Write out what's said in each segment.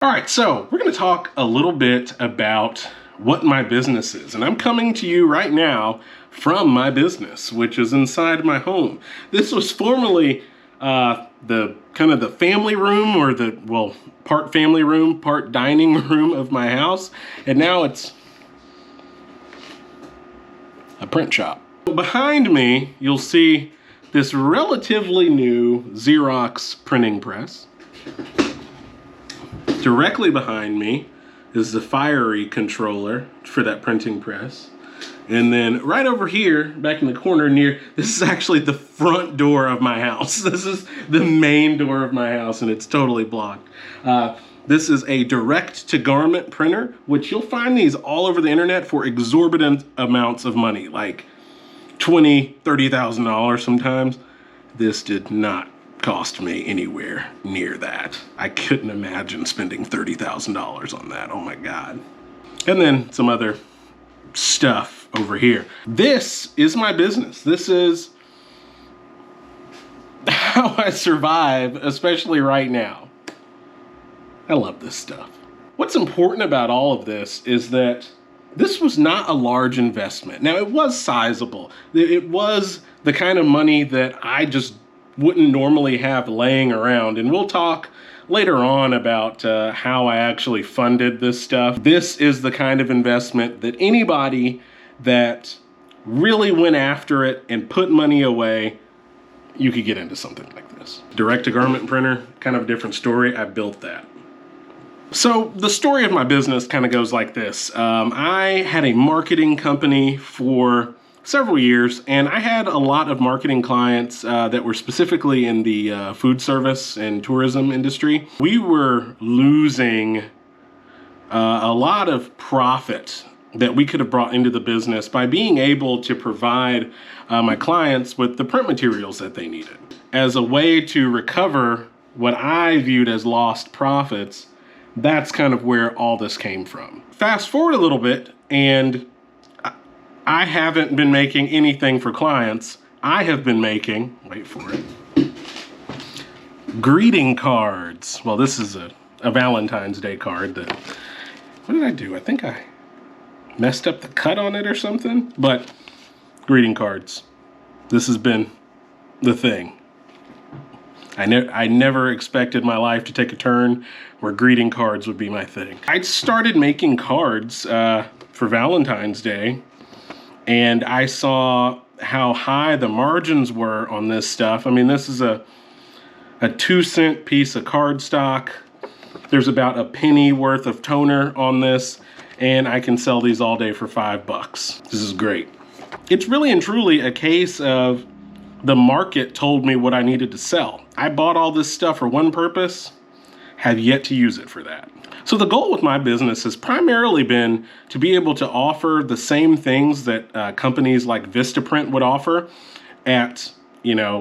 All right, so we're going to talk a little bit about what my business is. And I'm coming to you right now from my business, which is inside my home. This was formerly the family room, or part family room, part dining room of my house. And now it's a print shop. Behind me, you'll see this relatively new Xerox printing press. Directly behind me is the fiery controller for that printing press. And then right over here, back in the corner this is actually the front door of my house. This is the main door of my house, and it's totally blocked. This is a direct-to-garment printer, which you'll find these all over the internet for exorbitant amounts of money, like $20,000, $30,000 sometimes. This did not cost me anywhere near that. I couldn't imagine spending $30,000 on that. Oh my God. And then some other stuff over here. This is my business. This is how I survive, especially right now. I love this stuff. What's important about all of this is that this was not a large investment. Now, it was sizable. It was the kind of money that I just wouldn't normally have laying around. And we'll talk later on about how I actually funded this stuff. This is the kind of investment that anybody that really went after it and put money away, you could get into something like this. Direct-to-garment printer, kind of a different story. I built that. So the story of my business kind of goes like this. I had a marketing company for several years, and I had a lot of marketing clients that were specifically in the food service and tourism industry. We were losing a lot of profit that we could have brought into the business by being able to provide my clients with the print materials that they needed. As a way to recover what I viewed as lost profits, that's kind of where all this came from. Fast forward a little bit, and I haven't been making anything for clients. I have been making, wait for it, greeting cards. Well, this is a Valentine's Day card that, what did I do? I think I messed up the cut on it or something, but greeting cards. This has been the thing. I never expected my life to take a turn where greeting cards would be my thing. I started making cards for Valentine's Day, and I saw how high the margins were on this stuff. I mean, this is a 2-cent piece of cardstock. There's about a penny worth of toner on this, and I can sell these all day for $5. This is great. It's really and truly a case of the market told me what I needed to sell. I bought all this stuff for one purpose, have yet to use it for that. So the goal with my business has primarily been to be able to offer the same things that companies like Vistaprint would offer at,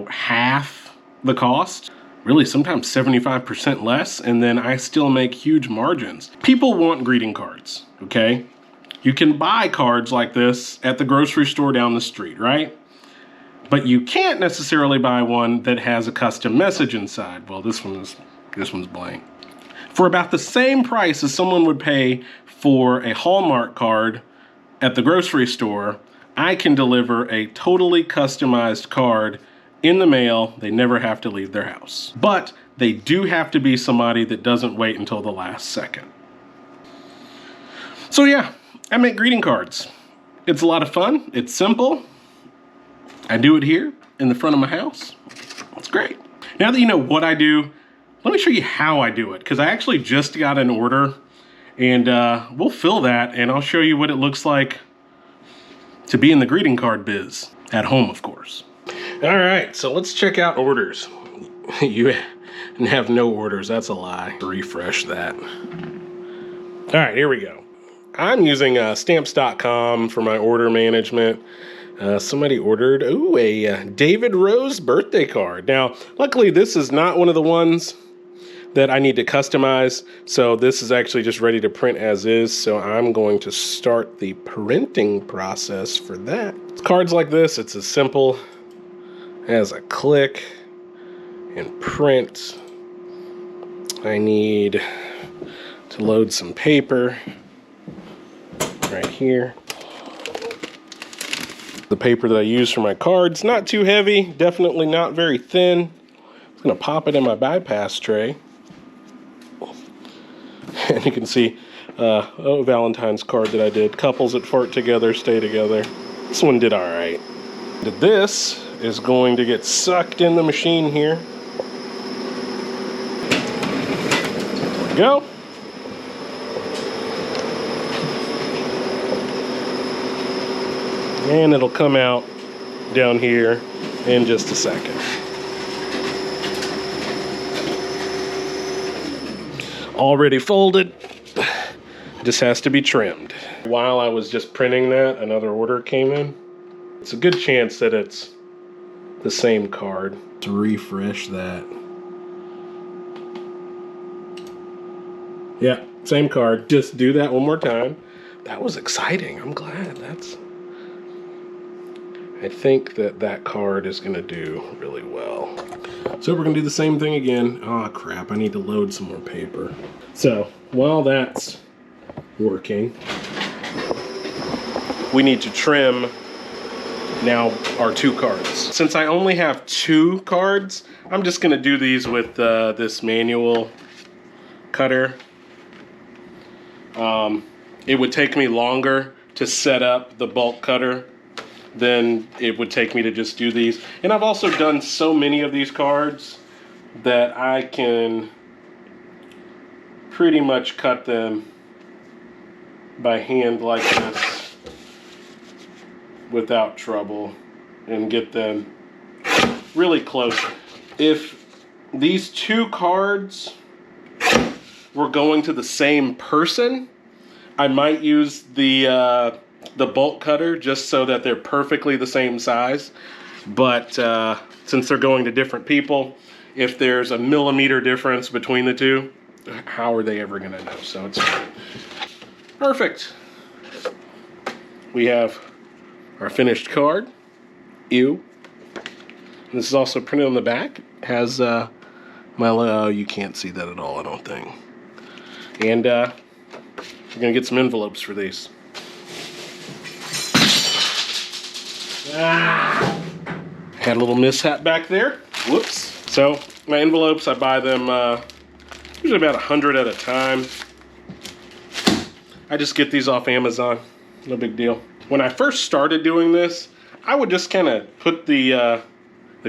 half the cost, really sometimes 75% less, and then I still make huge margins. People want greeting cards, okay? You can buy cards like this at the grocery store down the street, right? But you can't necessarily buy one that has a custom message inside. Well, this one's blank. For about the same price as someone would pay for a Hallmark card at the grocery store, I can deliver a totally customized card in the mail. They never have to leave their house. But they do have to be somebody that doesn't wait until the last second. So yeah, I make greeting cards. It's a lot of fun. It's simple. I do it here in the front of my house. It's great. Now that you know what I do, let me show you how I do it, because I actually just got an order, and we'll fill that, and I'll show you what it looks like to be in the greeting card biz, at home, of course. All right, so let's check out orders. You have no orders, that's a lie. Refresh that. All right, here we go. I'm using stamps.com for my order management. Somebody ordered, a David Rose birthday card. Now, luckily this is not one of the ones that I need to customize, so this is actually just ready to print as is, so I'm going to start the printing process for that. Cards like this, it's as simple as a click and print. I need to load some paper right here. The paper that I use for my cards, not too heavy, definitely not very thin. I'm gonna pop it in my bypass tray. And you can see a Valentine's card that I did. Couples that fart together stay together. This one did all right. This is going to get sucked in the machine here. There we go. And it'll come out down here in just a second. Already folded, just has to be trimmed. While I was just printing that, another order came in. It's a good chance that it's the same card. To refresh that. Yeah, same card. Just do that one more time. That was exciting. I'm glad. I think that card is gonna do really well. So we're gonna do the same thing again. Oh crap, I need to load some more paper. So while that's working, we need to trim now our 2 cards. Since I only have 2 cards, I'm just gonna do these with this manual cutter. It would take me longer to set up the bulk cutter than it would take me to just do these. And I've also done so many of these cards that I can pretty much cut them by hand like this without trouble and get them really close. If these 2 cards were going to the same person, I might use the bulk cutter just so that they're perfectly the same size. But since they're going to different people, if there's a millimeter difference between the 2, how are they ever gonna know? So it's perfect. We have our finished card. Ew. This is also printed on the back. It has my logo. You can't see that at all, I don't think. And we're gonna get some envelopes for these. Had a little mishap back there. Whoops. So my envelopes, I buy them usually about 100 at a time. I just get these off Amazon. No big deal. When I first started doing this, I would just kind of put the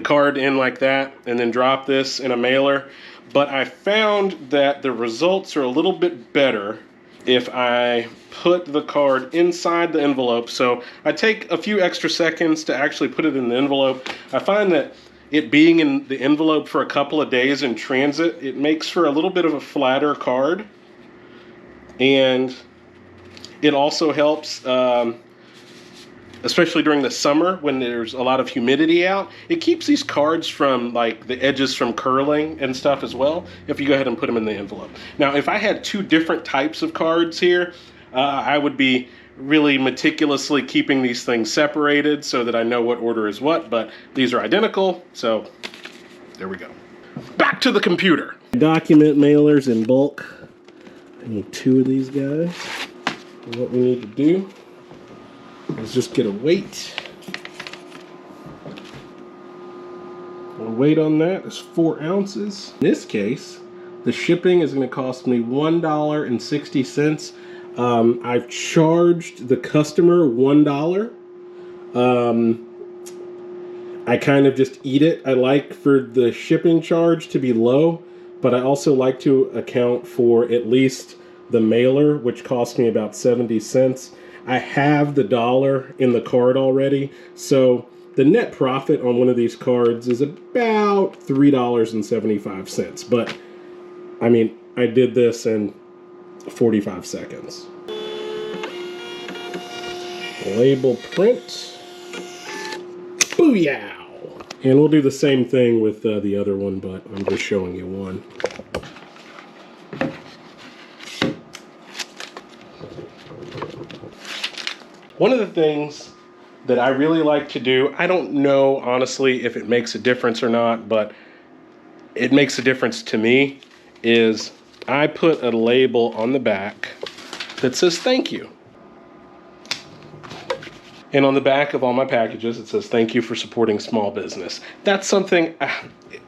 card in like that and then drop this in a mailer. But I found that the results are a little bit better if I put the card inside the envelope. So I take a few extra seconds to actually put it in the envelope. I find that it being in the envelope for a couple of days in transit, it makes for a little bit of a flatter card. And it also helps, especially during the summer when there's a lot of humidity out, it keeps these cards from like the edges from curling and stuff as well, if you go ahead and put them in the envelope. Now, if I had 2 different types of cards here, I would be really meticulously keeping these things separated so that I know what order is what, but these are identical, so there we go. Back to the computer. Document mailers in bulk. I need 2 of these guys. And what we need to do is just get a weight. The weight on that is 4 ounces. In this case, the shipping is going to cost me $1.60. I've charged the customer $1. I kind of just eat it. I like for the shipping charge to be low, but I also like to account for at least the mailer, which cost me about 70 cents. I have the $1 in the card already, so the net profit on one of these cards is about $3.75. But, I mean, I did this in 45 seconds. Label print. Booyah! And we'll do the same thing with the other one, but I'm just showing you one. One of the things that I really like to do, I don't know honestly if it makes a difference or not, but it makes a difference to me, is I put a label on the back that says thank you. And on the back of all my packages, it says, thank you for supporting small business. That's something,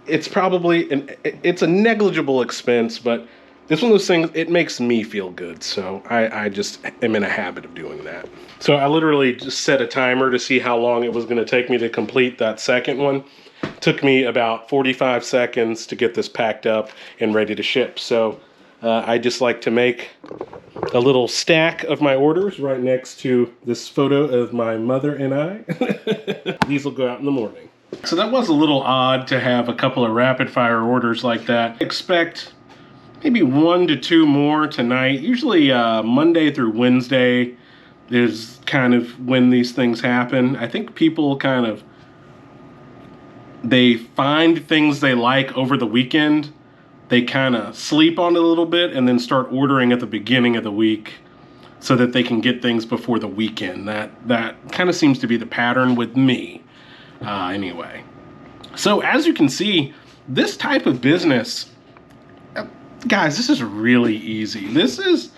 it's probably, it's a negligible expense, but it's one of those things, it makes me feel good. So I just am in a habit of doing that. So I literally just set a timer to see how long it was going to take me to complete that second one. It took me about 45 seconds to get this packed up and ready to ship. So I just like to make a little stack of my orders right next to this photo of my mother and I. These will go out in the morning. So that was a little odd to have a couple of rapid fire orders like that. Expect maybe 1 to 2 more tonight. Usually Monday through Wednesday is kind of when these things happen. I think people they find things they like over the weekend. They kind of sleep on it a little bit and then start ordering at the beginning of the week so that they can get things before the weekend. That kind of seems to be the pattern with me, anyway. So as you can see, this type of business, guys, this is really easy. This is,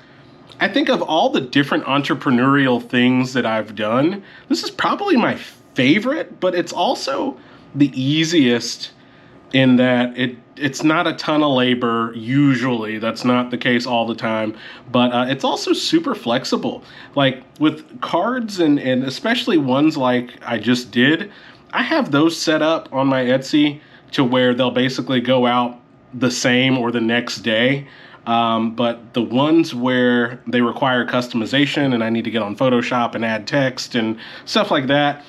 I think of all the different entrepreneurial things that I've done, this is probably my favorite, but it's also the easiest in that it's not a ton of labor usually. That's not the case all the time, but it's also super flexible. Like with cards and especially ones like I just did, I have those set up on my Etsy to where they'll basically go out the same or the next day. But the ones where they require customization and I need to get on Photoshop and add text and stuff like that,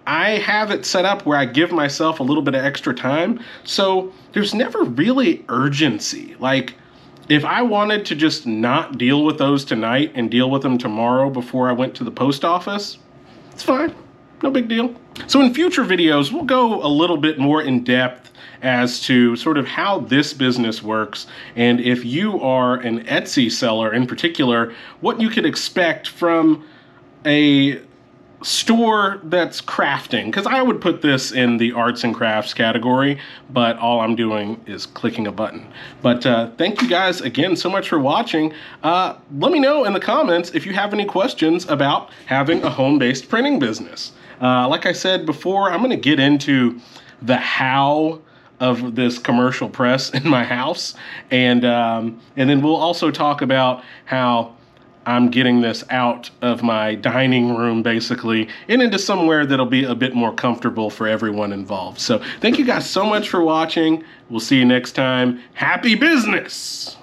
I have it set up where I give myself a little bit of extra time. So there's never really urgency. Like if I wanted to just not deal with those tonight and deal with them tomorrow before I went to the post office, it's fine. No big deal. So in future videos, we'll go a little bit more in depth as to sort of how this business works. And if you are an Etsy seller in particular, what you could expect from a store that's crafting, because I would put this in the arts and crafts category, but all I'm doing is clicking a button. But thank you guys again so much for watching. Let me know in the comments if you have any questions about having a home-based printing business. Like I said before, I'm going to get into the how of this commercial press in my house, and then we'll also talk about how I'm getting this out of my dining room, basically, and into somewhere that'll be a bit more comfortable for everyone involved. So thank you guys so much for watching. We'll see you next time. Happy business!